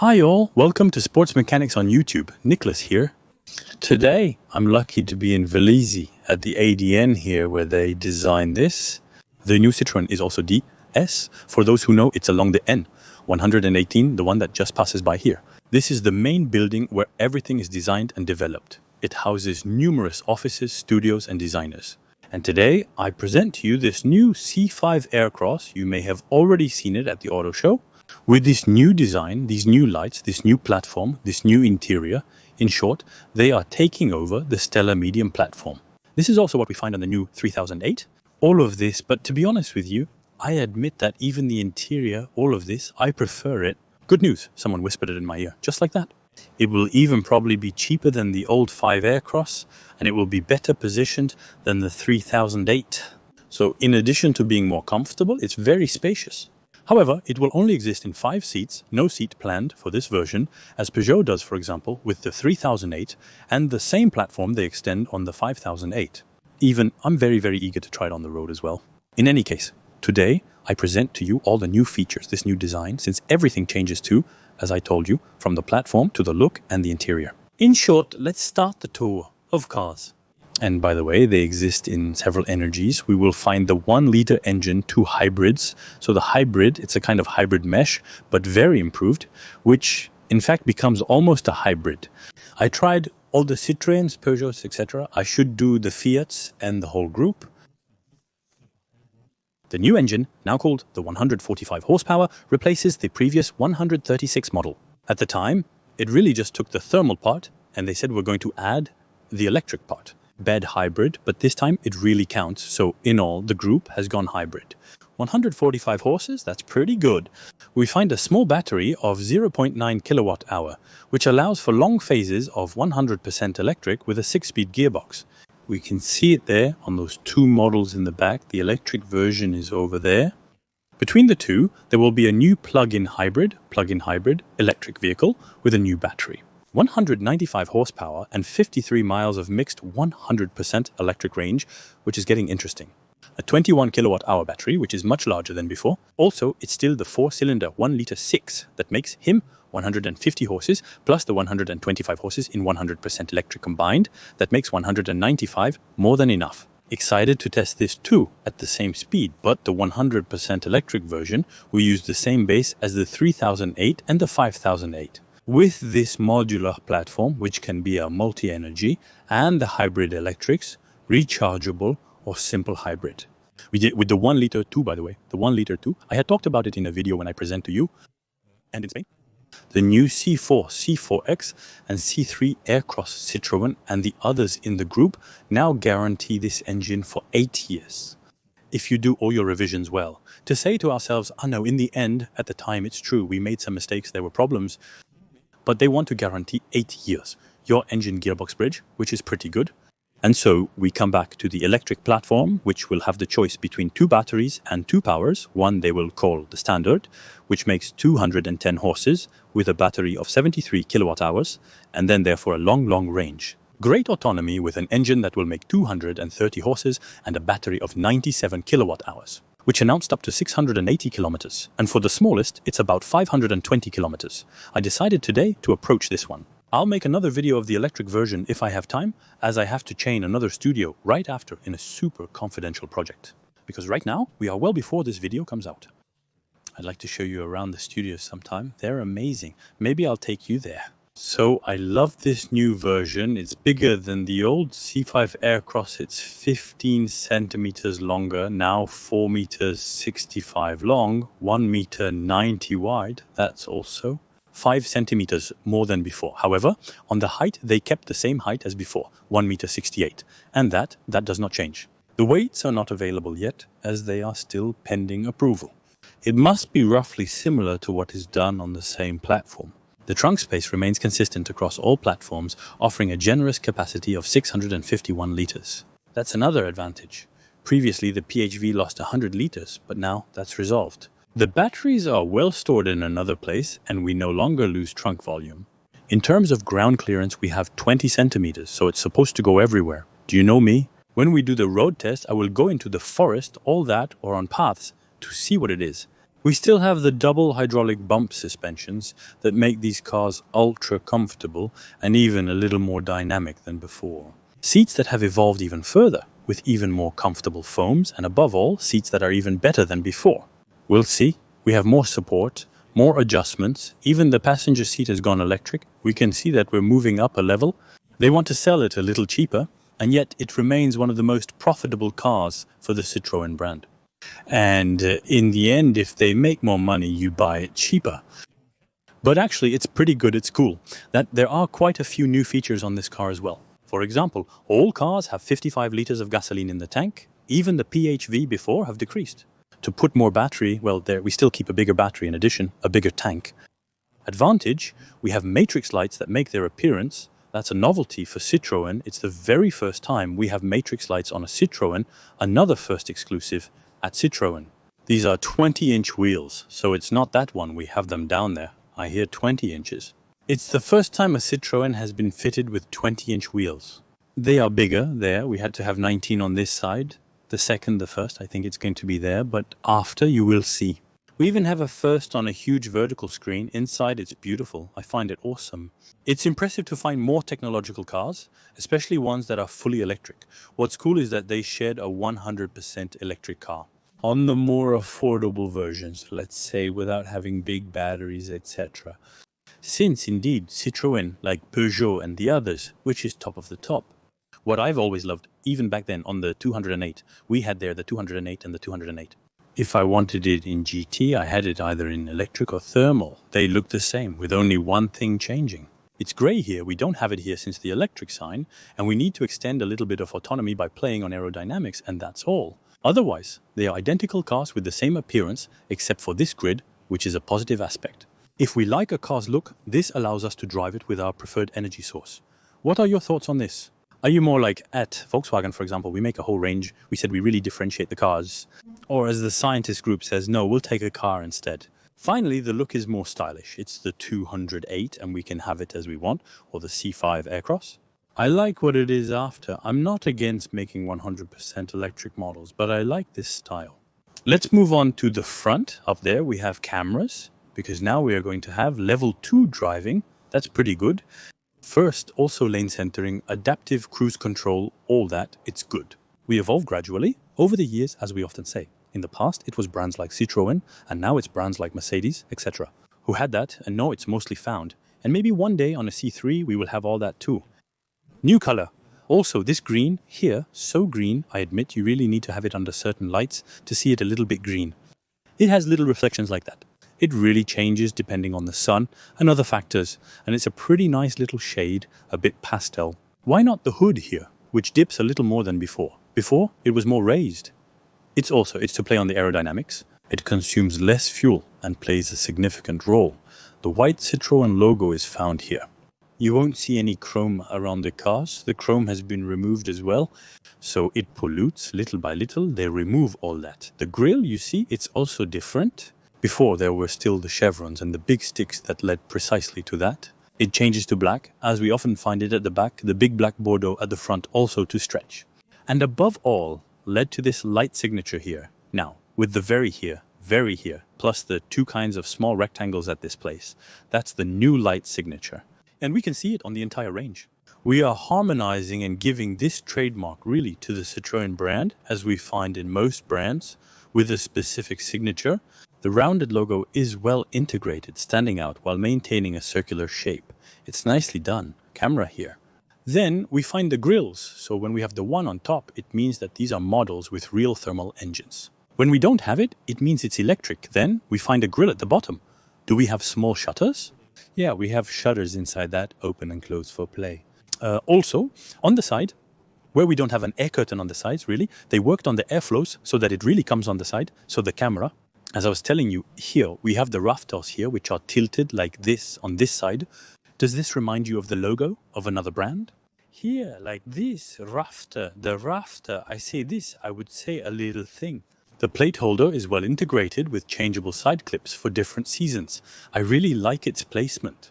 Hi all, welcome to Sports Mechanics on YouTube. Nicholas here. Today I'm lucky to be in Velise at the ADN here where they designed this. The new Citroen is also DS. For those who know, it's along the N, 118, the one that just passes by here. This is the main building where everything is designed and developed. It houses numerous offices, studios and designers. And today I present to you this new C5 AirCross. You may have already seen it at the auto show. With this new design, these new lights, this new platform, this new interior, in short, they are taking over the Stellar Medium platform. This is also what we find on the new 3008. All of this, but to be honest with you, I admit that even the interior, all of this, I prefer it. Good news, someone whispered it in my ear, just like that. It will even probably be cheaper than the old 5 AirCross, and it will be better positioned than the 3008. So in addition to being more comfortable, it's very spacious. However, it will only exist in 5 seats, no seat planned for this version, as Peugeot does, for example, with the 3008, and the same platform they extend on the 5008. Even, I'm very eager to try it on the road as well. In any case, today I present to you all the new features, this new design, since everything changes too, as I told you, from the platform to the look and the interior. In short, let's start the tour of cars. And by the way, they exist in several energies. We will find the 1-liter engine, 2 hybrids. So the hybrid, it's a kind of hybrid mesh, but very improved, which in fact becomes almost a hybrid. I tried all the Citroens, Peugeots, etc. I should do the Fiats and the whole group. The new engine, now called the 145 horsepower, replaces the previous 136 model. At the time, it really just took the thermal part, and they said we're going to add the electric part. Bed hybrid, but this time it really counts, so in all, the group has gone hybrid. 145 horses, that's pretty good. We find a small battery of 0.9 kilowatt hour, which allows for long phases of 100% electric with a 6-speed gearbox. We can see it there on those 2 models in the back. The electric version is over there. Between the two, there will be a new plug-in hybrid electric vehicle with a new battery. 195 horsepower and 53 miles of mixed 100% electric range, which is getting interesting. A 21 kilowatt hour battery, which is much larger than before. Also, it's still the 4-cylinder 1-liter 6 that makes him 150 horses, plus the 125 horses in 100% electric combined, that makes 195 more than enough. Excited to test this too at the same speed, but the 100% electric version will use the same base as the 3008 and the 5008. With this modular platform, which can be a multi-energy, and the hybrid electrics, rechargeable or simple hybrid. We did with the 1-liter 2, by the way, the 1-liter 2. I had talked about it in a video when I present to you, and in Spain. The new C4, C4X, and C3 AirCross Citroen and the others in the group now guarantee this engine for 8 years. If you do all your revisions well. To say to ourselves, oh no, in the end, at the time it's true, we made some mistakes, there were problems, but they want to guarantee 8 years. Your engine gearbox bridge, which is pretty good. And so we come back to the electric platform, which will have the choice between 2 batteries and 2 powers. One they will call the standard, which makes 210 horses with a battery of 73 kilowatt hours, and then therefore a long range. Great autonomy with an engine that will make 230 horses and a battery of 97 kilowatt hours, which announced up to 680 kilometers. And for the smallest, it's about 520 kilometers. I decided today to approach this one. I'll make another video of the electric version if I have time, as I have to chain another studio right after in a super confidential project. Because right now, we are well before this video comes out. I'd like to show you around the studio sometime. They're amazing. Maybe I'll take you there. So I love this new version. It's bigger than the old C5 AirCross. It's 15 centimeters longer, now 4 meters 65 long, 1 meter 90 wide. That's also 5 centimeters more than before. However, on the height, they kept the same height as before, 1 meter 68. And that does not change. The weights are not available yet, as they are still pending approval. It must be roughly similar to what is done on the same platform. The trunk space remains consistent across all platforms, offering a generous capacity of 651 liters. That's another advantage. Previously, the PHV lost 100 liters, but now that's resolved. The batteries are well stored in another place, and we no longer lose trunk volume. In terms of ground clearance, we have 20 centimeters, so it's supposed to go everywhere. Do you know me? When we do the road test, I will go into the forest, all that, or on paths, to see what it is. We still have the double hydraulic bump suspensions that make these cars ultra comfortable and even a little more dynamic than before. Seats that have evolved even further, with even more comfortable foams, and above all, seats that are even better than before. We'll see. We have more support, more adjustments. Even the passenger seat has gone electric. We can see that we're moving up a level. They want to sell it a little cheaper, and yet it remains one of the most profitable cars for the Citroen brand. And in the end, if they make more money, you buy it cheaper. But actually, it's pretty good, it's cool, that there are quite a few new features on this car as well. For example, all cars have 55 liters of gasoline in the tank. Even the PHV before have decreased. To put more battery, well, there we still keep a bigger battery in addition, a bigger tank. Advantage, we have matrix lights that make their appearance. That's a novelty for Citroen. It's the very first time we have matrix lights on a Citroen, another first exclusive at Citroen. These are 20-inch wheels, so it's not that one, we have them down there. I hear 20 inches. It's the first time a Citroen has been fitted with 20-inch wheels. They are bigger there, we had to have 19 on this side. The second, the first, I think it's going to be there, but after you will see. We even have a first on a huge vertical screen. Inside it's beautiful, I find it awesome. It's impressive to find more technological cars, especially ones that are fully electric. What's cool is that they shared a 100% electric car. On the more affordable versions, let's say, without having big batteries, etc. Since indeed Citroen, like Peugeot and the others, which is top of the top. What I've always loved, even back then on the 208, we had there the 208 and the 208. If I wanted it in GT, I had it either in electric or thermal. They look the same, with only one thing changing. It's grey here, we don't have it here since the electric sign, and we need to extend a little bit of autonomy by playing on aerodynamics, and that's all. Otherwise, they are identical cars with the same appearance, except for this grid, which is a positive aspect. If we like a car's look, this allows us to drive it with our preferred energy source. What are your thoughts on this? Are you more like, at Volkswagen, for example, we make a whole range, we said we really differentiate the cars. Or as the scientist group says, no, we'll take a car instead. Finally, the look is more stylish. It's the 208 and we can have it as we want, or the C5 AirCross. I like what it is after. I'm not against making 100% electric models, but I like this style. Let's move on to the front. Up there we have cameras, because now we are going to have level 2 driving. That's pretty good. First, also lane centering, adaptive cruise control, all that, it's good. We evolve gradually, over the years, as we often say. In the past, it was brands like Citroen, and now it's brands like Mercedes, etc., who had that, and now it's mostly found. And maybe one day on a C3, we will have all that too. New color. Also, this green here, so green, I admit you really need to have it under certain lights to see it a little bit green. It has little reflections like that. It really changes depending on the sun and other factors, and it's a pretty nice little shade, a bit pastel. Why not the hood here, which dips a little more than before? Before, it was more raised. It's to play on the aerodynamics. It consumes less fuel and plays a significant role. The white Citroen logo is found here. You won't see any chrome around the cars. The chrome has been removed as well, so it pollutes little by little. They remove all that. The grille, you see, it's also different. Before, there were still the chevrons and the big sticks that led precisely to that. It changes to black, as we often find it at the back, the big black Bordeaux at the front also to stretch. And above all, led to this light signature here. Now, with the very here, plus the two kinds of small rectangles at this place, that's the new light signature. And we can see it on the entire range. We are harmonizing and giving this trademark really to the Citroen brand, as we find in most brands, with a specific signature. The rounded logo is well integrated, standing out while maintaining a circular shape. It's nicely done. Camera here. Then we find the grills, so when we have the one on top, it means that these are models with real thermal engines. When we don't have it, it means it's electric. Then we find a grill at the bottom. Do we have small shutters? Yeah, we have shutters inside that, open and close for play. Also, on the side, where we don't have an air curtain on the sides, really, they worked on the airflows so that it really comes on the side, so the camera. As I was telling you, here we have the rafters here, which are tilted like this on this side. Does this remind you of the logo of another brand? Here, like this, the rafter, I say this, I would say a little thing. The plate holder is well integrated with changeable side clips for different seasons. I really like its placement.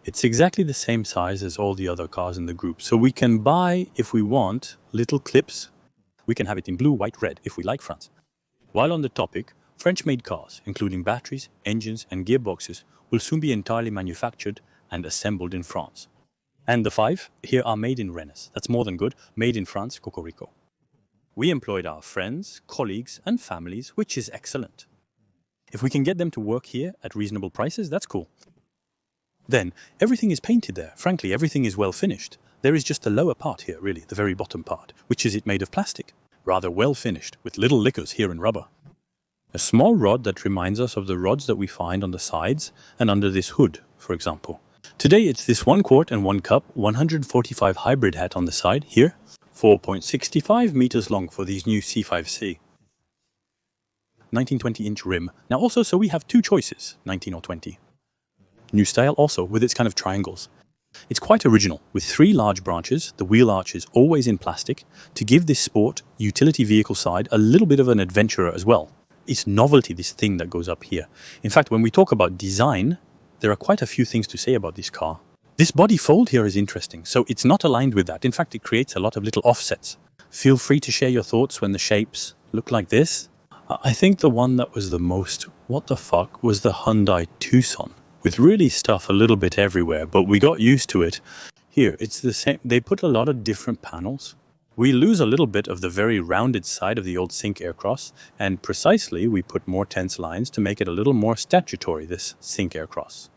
It's exactly the same size as all the other cars in the group, so we can buy, if we want, little clips. We can have it in blue, white, red, if we like France. While on the topic, French-made cars, including batteries, engines and gearboxes, will soon be entirely manufactured and assembled in France. And the 5 here are made in Rennes. That's more than good. Made in France, Cocorico. We employed our friends, colleagues and families, which is excellent. If we can get them to work here at reasonable prices, that's cool. Then, everything is painted there. Frankly, everything is well finished. There is just the lower part here, really, the very bottom part, which is it made of plastic. Rather well finished, with little lickers here in rubber. A small rod that reminds us of the rods that we find on the sides and under this hood, for example. Today it's this 1 quart and 1 cup 145 hybrid hat on the side, here. 4.65 meters long for these new C5C. 1920-inch rim. Now also, so we have 2 choices, 19 or 20. New style also, with its kind of triangles. It's quite original, with 3 large branches, the wheel arches always in plastic, to give this sport, utility vehicle side a little bit of an adventurer as well. It's novelty, this thing that goes up here. In fact, when we talk about design, there are quite a few things to say about this car. This body fold here is interesting, so it's not aligned with that. In fact, it creates a lot of little offsets. Feel free to share your thoughts when the shapes look like this. I think the one that was the most what the fuck was the Hyundai Tucson, with really stuff a little bit everywhere, but we got used to it. Here, it's the same. They put a lot of different panels. We lose a little bit of the very rounded side of the old Sync AirCross, and precisely we put more tense lines to make it a little more statutory, this Sync AirCross.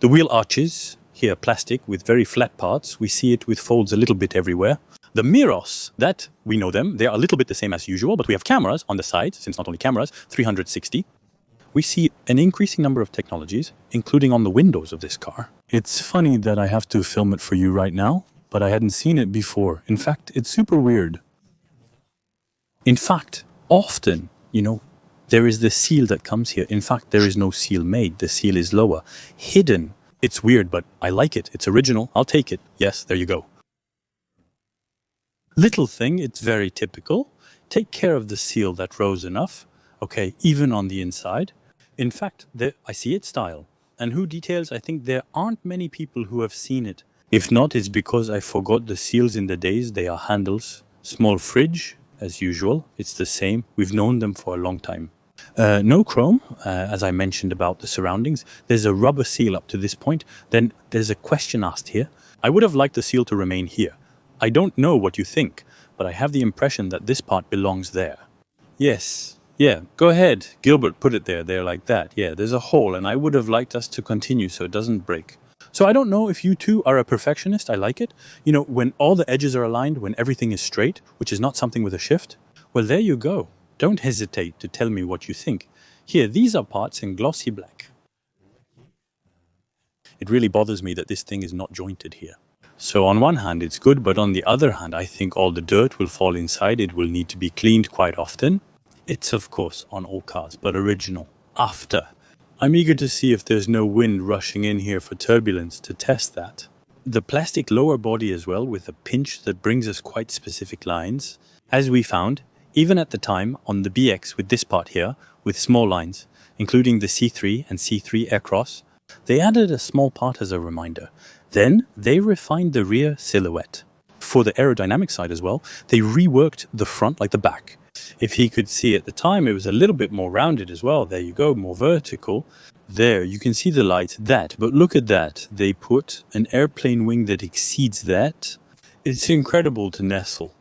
The wheel arches, here plastic with very flat parts, we see it with folds a little bit everywhere. The mirrors, that we know them, they are a little bit the same as usual, but we have cameras on the side, since not only cameras, 360. We see an increasing number of technologies, including on the windows of this car. It's funny that I have to film it for you right now, but I hadn't seen it before. In fact, it's super weird. In fact, often, there is the seal that comes here. In fact, there is no seal made. The seal is lower. Hidden. It's weird, but I like it. It's original. I'll take it. Yes, there you go. Little thing, it's very typical. Take care of the seal that rose enough. Okay, even on the inside. In fact, I see its style. And who details, I think there aren't many people who have seen it. If not, it's because I forgot the seals in the days. They are handles. Small fridge, as usual. It's the same. We've known them for a long time. No chrome, as I mentioned about the surroundings. There's a rubber seal up to this point. Then there's a question asked here. I would have liked the seal to remain here. I don't know what you think, but I have the impression that this part belongs there. Yes. Yeah, go ahead. Gilbert, put it there like that. Yeah, there's a hole, and I would have liked us to continue so it doesn't break. So I don't know if you too are a perfectionist. I like it. When all the edges are aligned, when everything is straight, which is not something with a shift. Well, there you go. Don't hesitate to tell me what you think. Here, these are parts in glossy black. It really bothers me that this thing is not jointed here. So on one hand, it's good, but on the other hand, I think all the dirt will fall inside. It will need to be cleaned quite often. It's, of course, on all cars, but original. After. I'm eager to see if there's no wind rushing in here for turbulence to test that. The plastic lower body as well, with a pinch that brings us quite specific lines. As we found, even at the time, on the BX with this part here, with small lines, including the C3 and C3 AirCross, they added a small part as a reminder. Then, they refined the rear silhouette. For the aerodynamic side as well, they reworked the front like the back. If he could see at the time, it was a little bit more rounded as well. There you go, more vertical. There, you can see the light, that. But look at that. They put an airplane wing that exceeds that. It's incredible to nestle.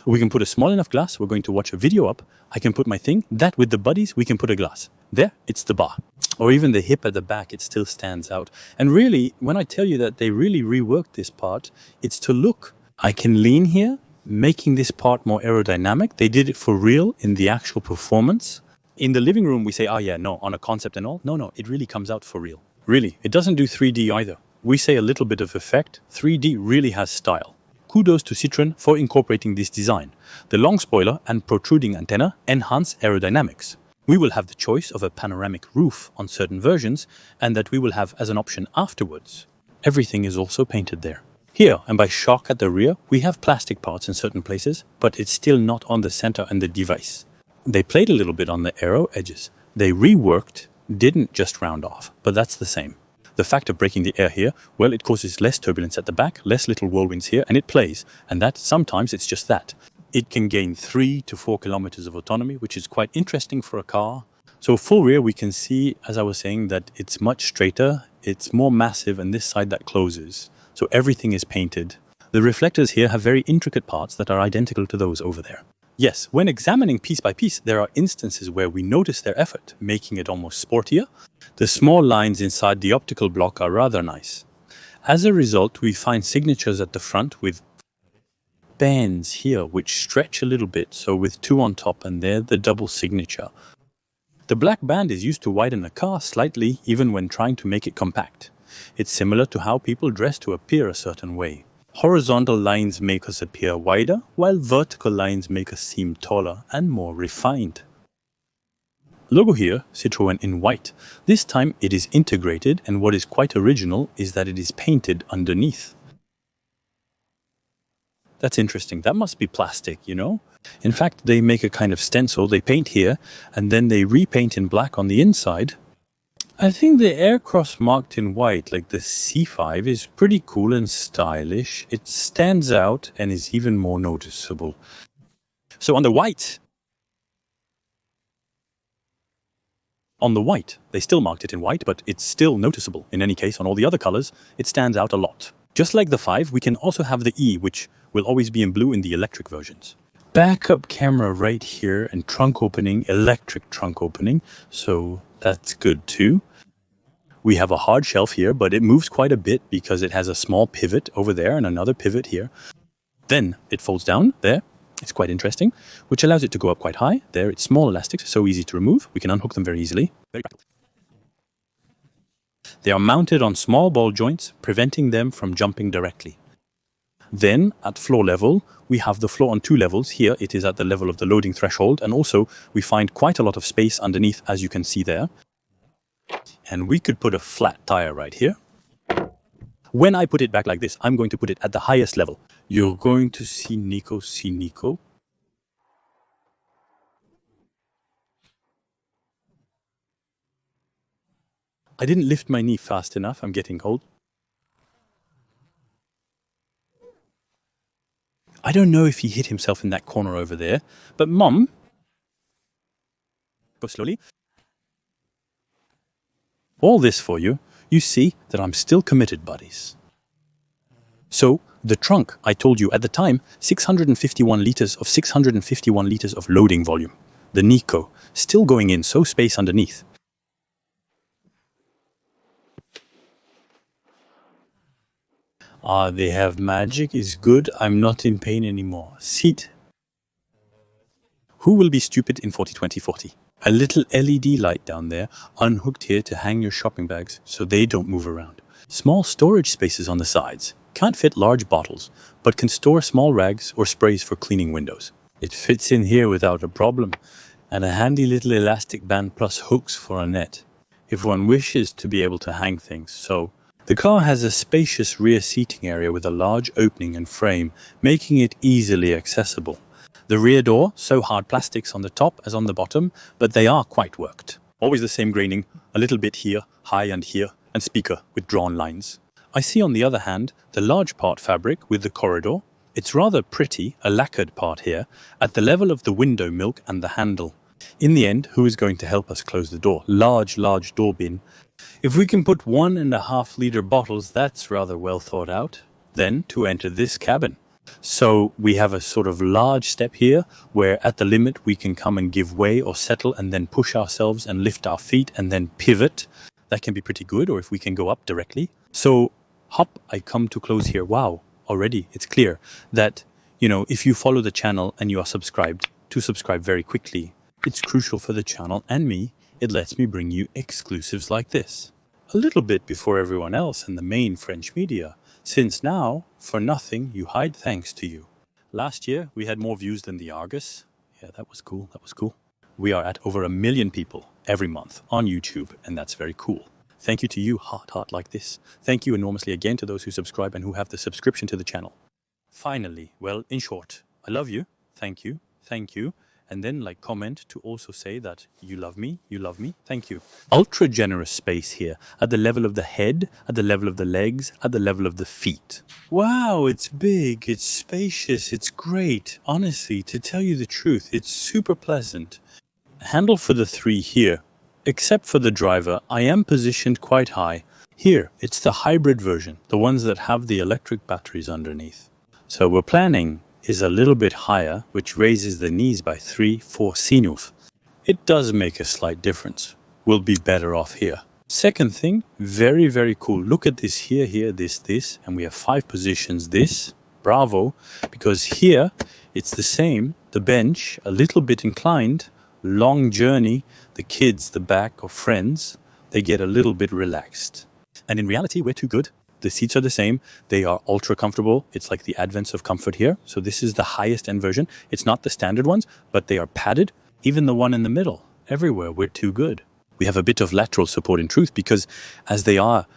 We can put a small enough glass. We're going to watch a video up. I can put my thing. That with the buddies, we can put a glass. There, it's the bar. Or even the hip at the back, it still stands out. And really, when I tell you that they really reworked this part, it's to look. I can lean here, making this part more aerodynamic. They did it for real in the actual performance. In the living room, we say, oh yeah, no, on a concept and all. No, it really comes out for real. Really, it doesn't do 3D either. We say a little bit of effect. 3D really has style. Kudos to Citroen for incorporating this design. The long spoiler and protruding antenna enhance aerodynamics. We will have the choice of a panoramic roof on certain versions, and that we will have as an option afterwards. Everything is also painted there. Here, and by shock at the rear, we have plastic parts in certain places, but it's still not on the center and the device. They played a little bit on the aero edges. They reworked, didn't just round off, but that's the same. The fact of breaking the air here, well, it causes less turbulence at the back, less little whirlwinds here, and it plays. And that, sometimes it's just that. it can gain 3 to 4 kilometers of autonomy, which is quite interesting for a car. So full rear, we can see, as I was saying, that it's much straighter, it's more massive, and this side that closes. So everything is painted. The reflectors here have very intricate parts that are identical to those over there. Yes, when examining piece by piece, there are instances where we notice their effort, making it almost sportier. The small lines inside the optical block are rather nice. As a result, we find signatures at the front with bands here which stretch a little bit, so with 2 on top, and they're the double signature. The black band is used to widen a car slightly even when trying to make it compact. It's similar to how people dress to appear a certain way. Horizontal lines make us appear wider, while vertical lines make us seem taller and more refined. Logo here, Citroen in white. This time it is integrated, and what is quite original is that it is painted underneath. That's interesting. That must be plastic, you know? In fact, they make a kind of stencil. They paint here, and then they repaint in black on the inside. I think the AirCross marked in white, like the C5, is pretty cool and stylish. It stands out and is even more noticeable. So on the white, they still marked it in white, but it's still noticeable. In any case, on all the other colors, it stands out a lot. Just like the 5, we can also have the E, which will always be in blue in the electric versions. Backup camera right here, and trunk opening, electric trunk opening, so that's good too. We have a hard shelf here, but it moves quite a bit because it has a small pivot over there and another pivot here. Then it folds down there. It's quite interesting, which allows it to go up quite high. There, it's small elastics, so easy to remove. We can unhook them very easily. Very practical. They are mounted on small ball joints, preventing them from jumping directly. Then, at floor level, we have the floor on 2 levels. Here, it is at the level of the loading threshold, and also we find quite a lot of space underneath, as you can see there. And we could put a flat tire right here. When I put it back like this, I'm going to put it at the highest level. You're going to see Nico. I didn't lift my knee fast enough. I'm getting cold. I don't know if he hit himself in that corner over there, but Mom, go slowly. All this for you. You see that I'm still committed, buddies. So, the trunk, I told you at the time, 651 liters of loading volume. The Nico, still going in, so space underneath. They have magic is good. I'm not in pain anymore. Seat. Who will be stupid in 40-20-40? A little LED light down there, unhooked here to hang your shopping bags so they don't move around. Small storage spaces on the sides. Can't fit large bottles, but can store small rags or sprays for cleaning windows. It fits in here without a problem. And a handy little elastic band plus hooks for a net, if one wishes to be able to hang things. So, the car has a spacious rear seating area with a large opening and frame, making it easily accessible. The rear door, so hard plastics on the top as on the bottom, but they are quite worked. Always the same graining, a little bit here, high and here, and speaker with drawn lines. I see on the other hand the large part fabric with the corridor. It's rather pretty, a lacquered part here, at the level of the window milk and the handle. In the end, who is going to help us close the door? Large door bin. If we can put 1.5 liter bottles, that's rather well thought out. Then to enter this cabin. So we have a sort of large step here where at the limit we can come and give way or settle and then push ourselves and lift our feet and then pivot. That can be pretty good, or if we can go up directly. So hop, I come to close here. Wow, already it's clear that, if you follow the channel and you are subscribed, to subscribe very quickly. It's crucial for the channel and me. It lets me bring you exclusives like this. A little bit before everyone else in the main French media. Since now, for nothing, you hide thanks to you. Last year, we had more views than the Argus. Yeah, that was cool. We are at over 1 million people every month on YouTube, and that's very cool. Thank you to you, heart like this. Thank you enormously again to those who subscribe and who have the subscription to the channel. Finally, well, in short, I love you. Thank you. and then like comment to also say that you love me, thank you. Ultra generous space here at the level of the head, at the level of the legs, at the level of the feet. Wow, it's big, it's spacious, it's great. Honestly, to tell you the truth, it's super pleasant. Handle for the three here. Except for the driver, I am positioned quite high. Here, it's the hybrid version, the ones that have the electric batteries underneath. So we're planning is a little bit higher, which raises the knees by 3-4 sinus. It does make a slight difference. We'll be better off here. Second thing, very, very cool. Look at this here, this, and we have 5 positions, this. Bravo, because here it's the same. The bench, a little bit inclined, long journey. The kids, the back or friends, they get a little bit relaxed. And in reality, we're too good. The seats are the same. They are ultra comfortable. It's like the advent of comfort here. So this is the highest end version. It's not the standard ones, but they are padded. Even the one in the middle, everywhere, we're too good. We have a bit of lateral support in truth because as they are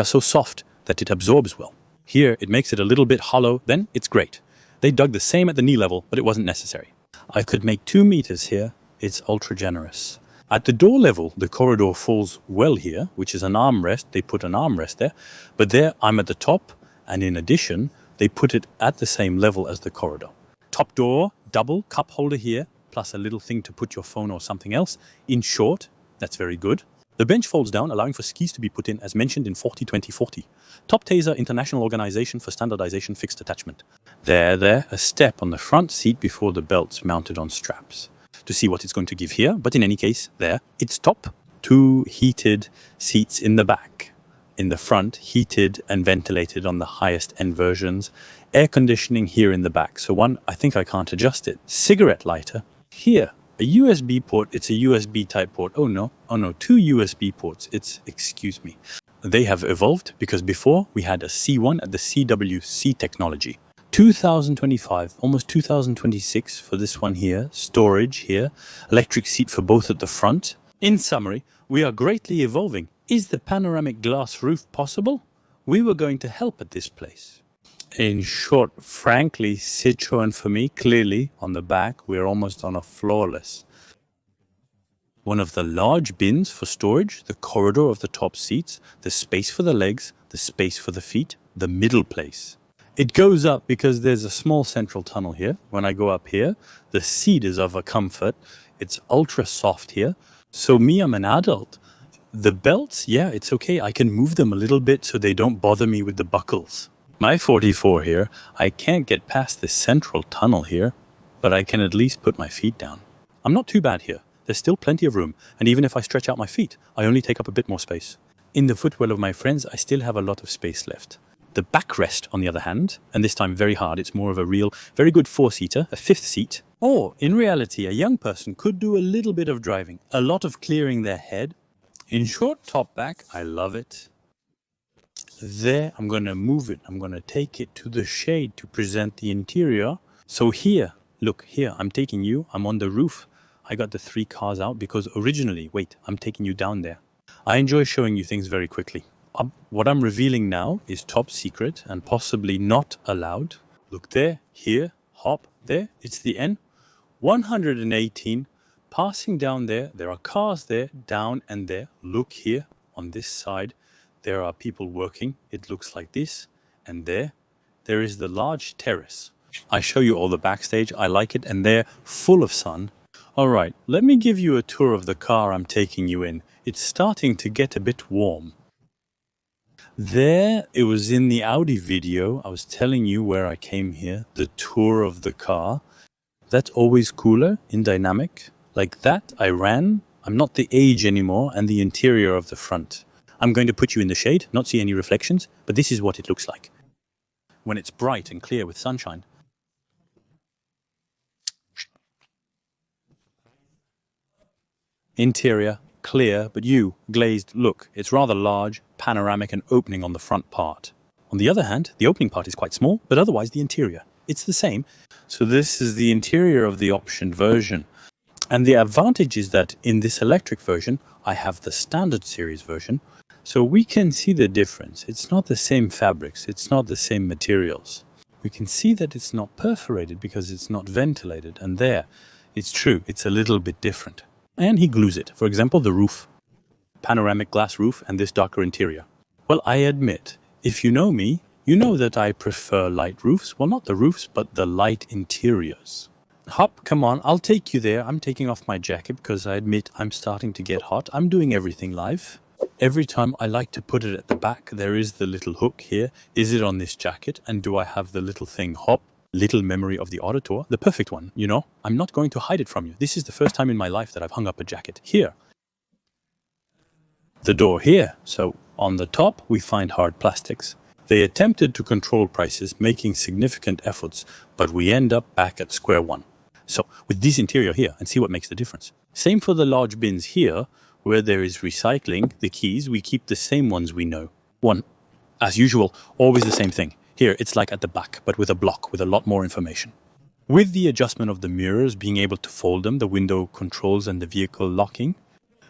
so soft that it absorbs well. Here, it makes it a little bit hollow. Then it's great. They dug the same at the knee level, but it wasn't necessary. I could make 2 meters here. It's ultra generous. At the door level, the corridor falls well here, which is an armrest. They put an armrest there. But there, I'm at the top. And in addition, they put it at the same level as the corridor. Top door, double cup holder here, plus a little thing to put your phone or something else. In short, that's very good. The bench folds down, allowing for skis to be put in, as mentioned in 40-20-40. Top Taser International Organization for Standardization Fixed Attachment. There, a step on the front seat before the belts mounted on straps. To see what it's going to give here, but in any case, there, it's top. 2 heated seats in the back. In the front, heated and ventilated on the highest end versions. Air conditioning here in the back. So one, I think I can't adjust it. Cigarette lighter. Here, a USB port. It's a USB type port. Oh no, 2 USB ports. Excuse me. They have evolved because before we had a C1 at the CWC technology. 2025, almost 2026 for this one here, storage here, electric seat for both at the front. In summary, we are greatly evolving. Is the panoramic glass roof possible? We were going to help at this place. In short, frankly, Citroen for me, clearly, on the back, we're almost on a flawless. One of the large bins for storage, the corridor of the top seats, the space for the legs, the space for the feet, the middle place. It goes up because there's a small central tunnel here. When I go up here, the seat is of a comfort. It's ultra soft here. So me, I'm an adult. The belts, yeah, it's okay. I can move them a little bit so they don't bother me with the buckles. My 44 here, I can't get past this central tunnel here, but I can at least put my feet down. I'm not too bad here. There's still plenty of room. And even if I stretch out my feet, I only take up a bit more space. In the footwell of my friends, I still have a lot of space left. The backrest, on the other hand, and this time very hard, it's more of a real, very good 4-seater, a 5th seat. Or, in reality, a young person could do a little bit of driving, a lot of clearing their head. In short, top back, I love it. There, I'm going to move it. I'm going to take it to the shade to present the interior. So here, look, here, I'm taking you, I'm on the roof. I got the 3 cars out because originally, wait, I'm taking you down there. I enjoy showing you things very quickly. What I'm revealing now is top secret and possibly not allowed. Look there, here, hop, there, it's the N. 118, passing down there. There are cars there, down and there. Look here, on this side, there are people working. It looks like this. And there is the large terrace. I show you all the backstage. I like it. And they're full of sun. All right, let me give you a tour of the car I'm taking you in. It's starting to get a bit warm. There, it was in the Audi video. I was telling you where I came here, the tour of the car. That's always cooler in dynamic. Like that, I ran. I'm not the age anymore, and the interior of the front. I'm going to put you in the shade, not see any reflections, but this is what it looks like when it's bright and clear with sunshine. Interior, clear, but glazed look. It's rather large, panoramic and opening on the front part. On the other hand, the opening part is quite small, but otherwise the interior, it's the same. So this is the interior of the optioned version. And the advantage is that in this electric version, I have the standard series version. So we can see the difference. It's not the same fabrics. It's not the same materials. We can see that it's not perforated because it's not ventilated. And there, It's true, it's a little bit different. And he glues it. For example, the roof. Panoramic glass roof and this darker interior. Well, I admit, if you know me, you know that I prefer light roofs. Well, not the roofs, but the light interiors. Hop, come on, I'll take you there. I'm taking off my jacket because I admit I'm starting to get hot. I'm doing everything live. Every time I like to put it at the back, there is the little hook here. Is it on this jacket? And do I have the little thing, hop? Little memory of the auditor, the perfect one, you know? I'm not going to hide it from you. This is the first time in my life that I've hung up a jacket. Here. The door here. So on the top, we find hard plastics. They attempted to control prices, making significant efforts, but we end up back at square one. So with this interior here, and see what makes the difference. Same for the large bins here, where there is recycling, the keys, we keep the same ones we know. One, as usual, always the same thing. Here, it's like at the back, but with a block, with a lot more information. With the adjustment of the mirrors, being able to fold them, the window controls and the vehicle locking.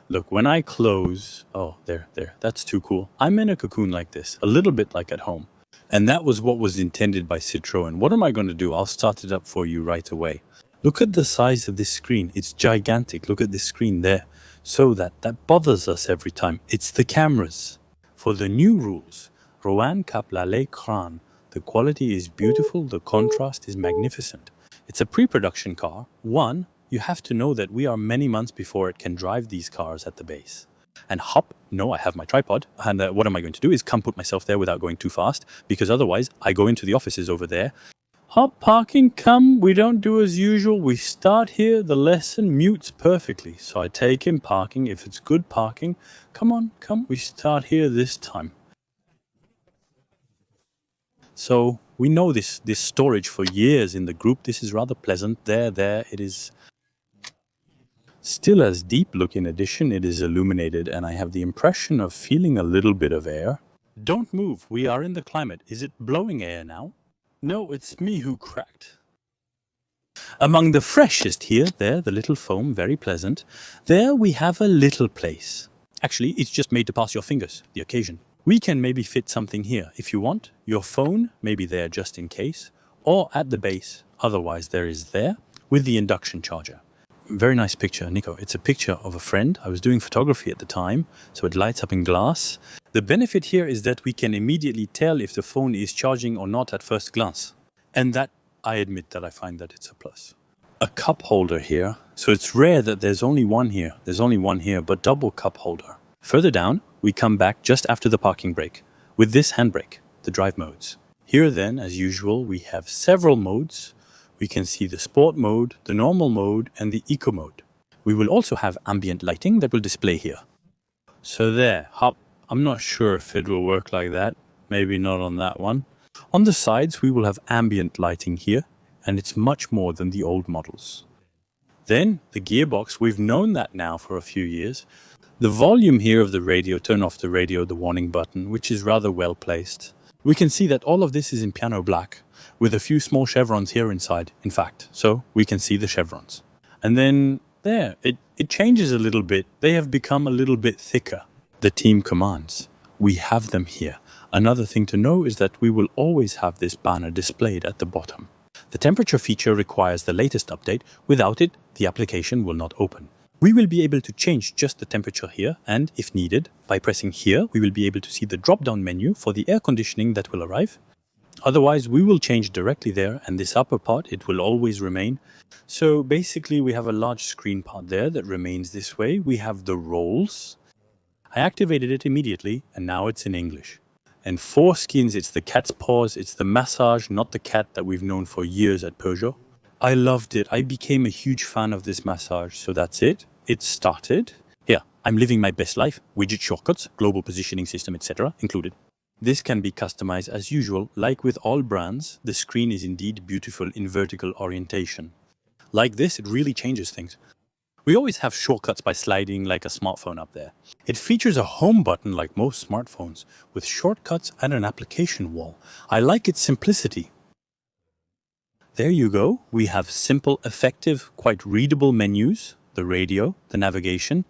Look, when I close, oh, there, that's too cool. I'm in a cocoon like this, a little bit like at home. And that was what was intended by Citroen. What am I going to do? I'll start it up for you right away. Look at the size of this screen. It's gigantic. Look at this screen there. So that bothers us every time. It's the cameras. For the new rules, Rouen cap la l'écran. The quality is beautiful. The contrast is magnificent. It's a pre-production car. One, you have to know that we are many months before it can drive these cars at the base. And hop, no, I have my tripod. And what am I going to do is come put myself there without going too fast, because otherwise I go into the offices over there. Hop, parking, come, we don't do as usual. We start here, the lesson mutes perfectly. So I take in parking, if it's good parking. Come on, come, we start here this time. So we know this storage for years in the group. This is rather pleasant. There, it is still as deep look. In addition, it is illuminated and I have the impression of feeling a little bit of air. Don't move, we are in the climate. Is it blowing air now? No, it's me who cracked. Among the freshest here, there, the little foam, very pleasant. There we have a little place. Actually, it's just made to pass your fingers, the occasion. We can maybe fit something here. If you want, your phone, maybe there just in case, or at the base. Otherwise, there is there, with the induction charger. Very nice picture, Nico. It's a picture of a friend. I was doing photography at the time, so it lights up in glass. The benefit here is that we can immediately tell if the phone is charging or not at first glance. And that, I admit that I find that it's a plus. A cup holder here. So it's rare that there's only one here. There's only one here, but double cup holder. Further down, we come back just after the parking brake, with this handbrake, the drive modes. Here then, as usual, we have several modes. We can see the sport mode, the normal mode, and the eco mode. We will also have ambient lighting that will display here. So there, hop. I'm not sure if it will work like that. Maybe not on that one. On the sides, we will have ambient lighting here, and it's much more than the old models. Then, the gearbox, we've known that now for a few years. The volume here of the radio, turn off the radio, the warning button, which is rather well placed. We can see that all of this is in piano black, with a few small chevrons here inside, in fact, so we can see the chevrons. And then there, it changes a little bit. They have become a little bit thicker. The team commands. We have them here. Another thing to know is that we will always have this banner displayed at the bottom. The temperature feature requires the latest update. Without it, the application will not open. We will be able to change just the temperature here, and if needed, by pressing here, we will be able to see the drop-down menu for the air conditioning that will arrive. Otherwise, we will change directly there, and this upper part, it will always remain. So basically, we have a large screen part there that remains this way. We have the rolls. I activated it immediately, and now it's in English. And foreskins, it's the cat's paws, it's the massage, not the cat that we've known for years at Peugeot. I loved it. I became a huge fan of this massage. So that's it. It started. Here, I'm living my best life. Widget shortcuts, global positioning system, etc. included. This can be customized as usual. Like with all brands, the screen is indeed beautiful in vertical orientation. Like this, it really changes things. We always have shortcuts by sliding like a smartphone up there. It features a home button like most smartphones, with shortcuts and an application wall. I like its simplicity. There you go. We have simple, effective, quite readable menus, the radio, the navigation.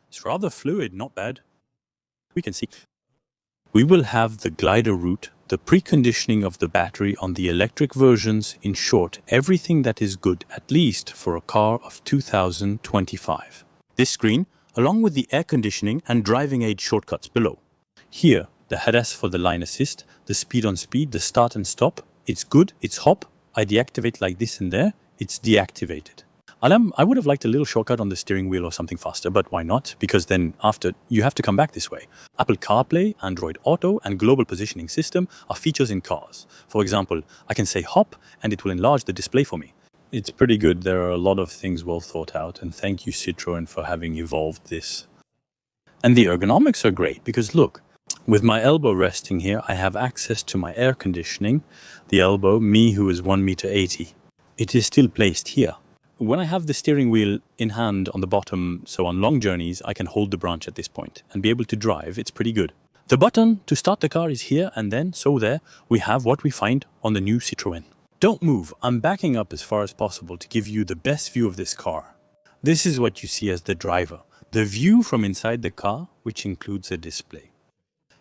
It's rather fluid, not bad. We can see We will have the glider route, the preconditioning of the battery on the electric versions, in short, everything that is good, at least for a car of 2025. This screen, along with the air conditioning and driving aid shortcuts below. Here, the head-AS for the line assist, the speed on speed, the start and stop. It's good, it's hop. I deactivate like this and there, it's deactivated. I would have liked a little shortcut on the steering wheel or something faster, but why not? Because then after, you have to come back this way. Apple CarPlay, Android Auto, and Global Positioning System are features in cars. For example, I can say hop, and it will enlarge the display for me. It's pretty good. There are a lot of things well thought out, and thank you Citroen for having evolved this. And the ergonomics are great, because look, with my elbow resting here, I have access to my air conditioning. The elbow, me who is 1.80 meters, it is still placed here. When I have the steering wheel in hand on the bottom, so on long journeys, I can hold the branch at this point and be able to drive. It's pretty good. The button to start the car is here, and then, so there, we have what we find on the new Citroen. Don't move. I'm backing up as far as possible to give you the best view of this car. This is what you see as the driver. The view from inside the car, which includes a display.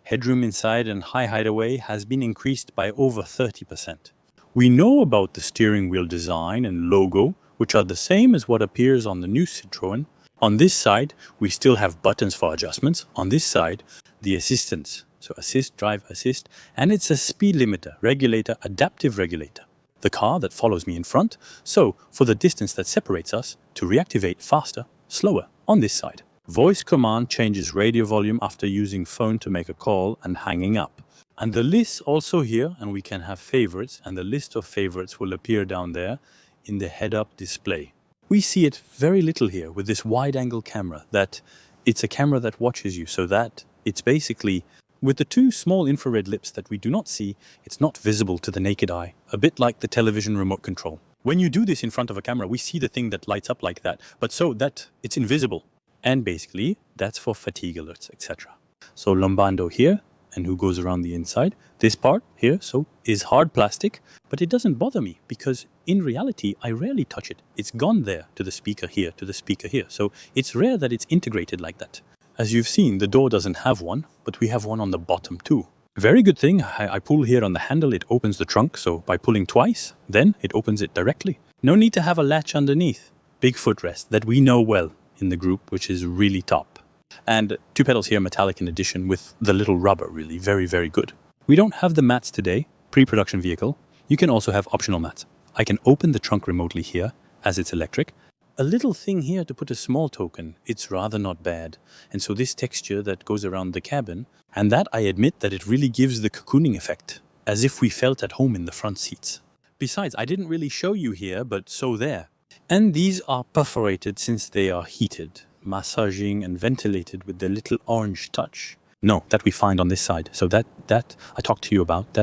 Headroom inside and high hideaway has been increased by over 30%. We know about the steering wheel design and logo, which are the same as what appears on the new Citroen. On this side, we still have buttons for adjustments. On this side, the assistance. So assist, drive, assist, and it's a speed limiter, regulator, adaptive regulator. The car that follows me in front, so for the distance that separates us, to reactivate faster, slower, on this side. Voice command changes radio volume after using phone to make a call and hanging up. And the list also here, and we can have favorites, and the list of favorites will appear down there in the head-up display. We see it very little here with this wide-angle camera, that it's a camera that watches you, so that it's basically, with the two small infrared lips that we do not see, it's not visible to the naked eye, a bit like the television remote control. When you do this in front of a camera, we see the thing that lights up like that, but so that it's invisible. And basically, that's for fatigue alerts, etc. So Lombando here, and who goes around the inside. This part here, so, is hard plastic, but it doesn't bother me because in reality, I rarely touch it. It's gone there to the speaker here, to the speaker here. So it's rare that it's integrated like that. As you've seen, the door doesn't have one, but we have one on the bottom too. Very good thing, I pull here on the handle, it opens the trunk, so by pulling twice, then it opens it directly. No need to have a latch underneath. Big footrest that we know well in the group, which is really top. And two pedals here, metallic in addition, with the little rubber, really very, very good. We don't have the mats today, pre-production vehicle. You can also have optional mats. I can open the trunk remotely here, as it's electric. A little thing here to put a small token. It's rather not bad. And so this texture that goes around the cabin, and that I admit that it really gives the cocooning effect, as if we felt at home in the front seats. Besides, I didn't really show you here, but so there. And these are perforated since they are heated, massaging and ventilated with the little orange touch. No, that we find on this side. So that I talked to you about.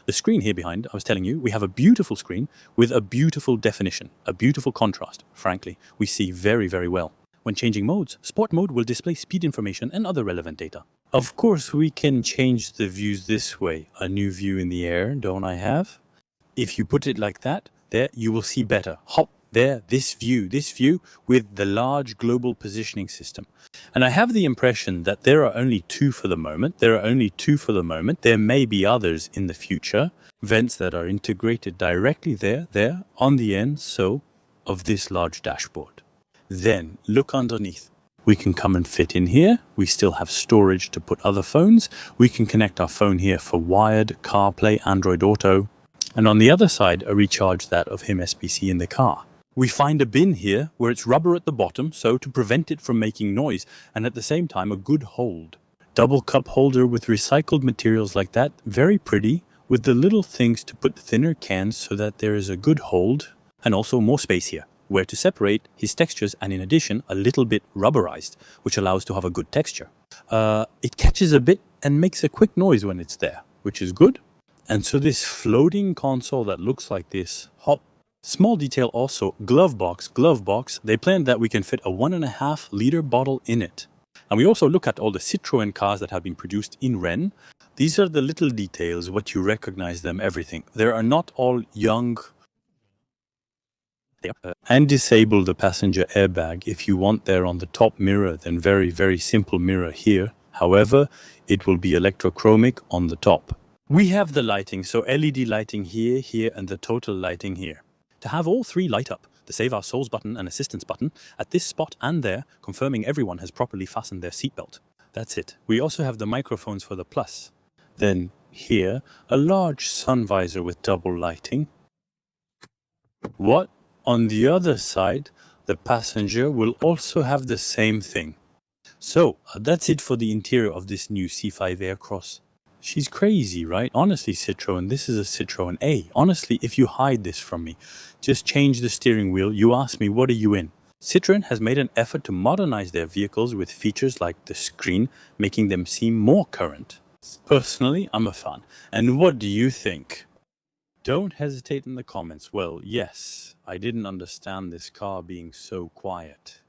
The screen here behind, I was telling you, we have a beautiful screen with a beautiful definition, a beautiful contrast. Frankly, we see very, very well. When changing modes, Sport mode will display speed information and other relevant data. Of course, we can change the views this way. A new view in the air, don't I have? If you put it like that, there you will see better. Hop, there, this view with the large global positioning system. And I have the impression that there are only two for the moment. There may be others in the future. Vents that are integrated directly there, on the end, so, of this large dashboard. Then, look underneath. We can come and fit in here. We still have storage to put other phones. We can connect our phone here for wired, CarPlay, Android Auto. And on the other side, a recharge that of HIM SBC in the car. We find a bin here where it's rubber at the bottom, so to prevent it from making noise, and at the same time a good hold. Double cup holder with recycled materials like that, very pretty, with the little things to put thinner cans so that there is a good hold, and also more space here, where to separate his textures, and in addition a little bit rubberized, which allows to have a good texture. It catches a bit and makes a quick noise when it's there, which is good. And so this floating console that looks like this, hop. Small detail also, glove box, they planned that we can fit a 1.5 liter bottle in it. And we also look at all the Citroen cars that have been produced in Rennes. These are the little details, what you recognize them, everything. They are not all young. And disable the passenger airbag if you want there on the top mirror, then very, very simple mirror here. However, it will be electrochromic on the top. We have the lighting, so LED lighting here, here, and the total lighting here. To have all three light up, the Save Our Souls button and Assistance button, at this spot and there, confirming everyone has properly fastened their seatbelt. That's it. We also have the microphones for the plus. Then, here, a large sun visor with double lighting. What? On the other side, the passenger will also have the same thing. So, that's it for the interior of this new C5 AirCross. She's crazy, right? Honestly, Citroen, this is a Citroen A. Honestly, if you hide this from me, just change the steering wheel, you ask me, what are you in? Citroen has made an effort to modernize their vehicles with features like the screen, making them seem more current. Personally, I'm a fan. And what do you think? Don't hesitate in the comments. Well, yes, I didn't understand this car being so quiet.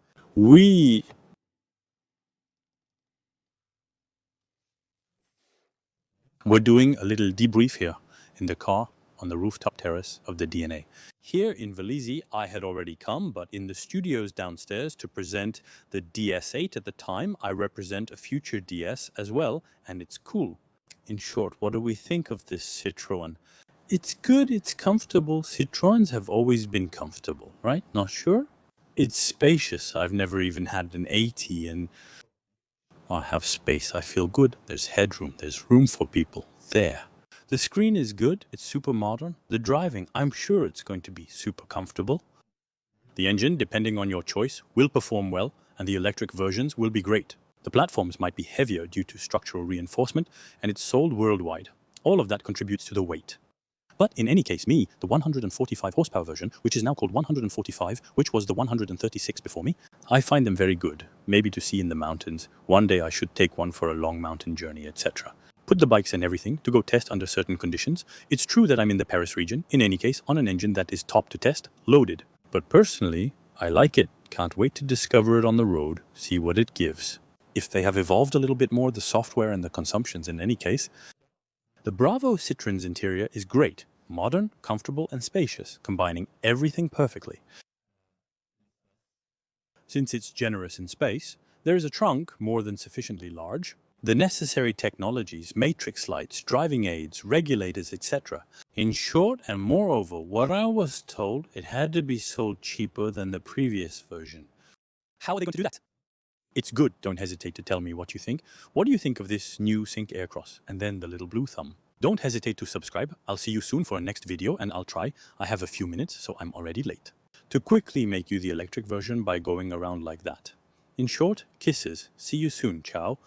We're doing a little debrief here in the car on the rooftop terrace of the DNA. Here in Velizy, I had already come, but in the studios downstairs to present the DS8 at the time, I represent a future DS as well, and it's cool. In short, what do we think of this Citroen? It's good, it's comfortable. Citroens have always been comfortable, right? Not sure? It's spacious. I've never even had an 80 and I have space. I feel good. There's headroom. There's room for people. There. The screen is good. It's super modern. The driving, I'm sure it's going to be super comfortable. The engine, depending on your choice, will perform well, and the electric versions will be great. The platforms might be heavier due to structural reinforcement, and it's sold worldwide. All of that contributes to the weight. But in any case, the 145 horsepower version, which is now called 145, which was the 136 before me, I find them very good. Maybe to see in the mountains. One day I should take one for a long mountain journey, etc. Put the bikes and everything to go test under certain conditions. It's true that I'm in the Paris region, in any case, on an engine that is top to test, loaded. But personally, I like it. Can't wait to discover it on the road, see what it gives. If they have evolved a little bit more, the software and the consumptions in any case. The Bravo Citroen's interior is great. Modern, comfortable, and spacious, combining everything perfectly. Since it's generous in space, there is a trunk more than sufficiently large, the necessary technologies, matrix lights, driving aids, regulators, etc. In short, and moreover, what I was told, it had to be sold cheaper than the previous version. How are they going to do that? It's good, don't hesitate to tell me what you think. What do you think of this new Sync AirCross? And then the little blue thumb. Don't hesitate to subscribe. I'll see you soon for a next video, and I'll try. I have a few minutes, so I'm already late. To quickly make you the electric version by going around like that. In short, kisses. See you soon. Ciao.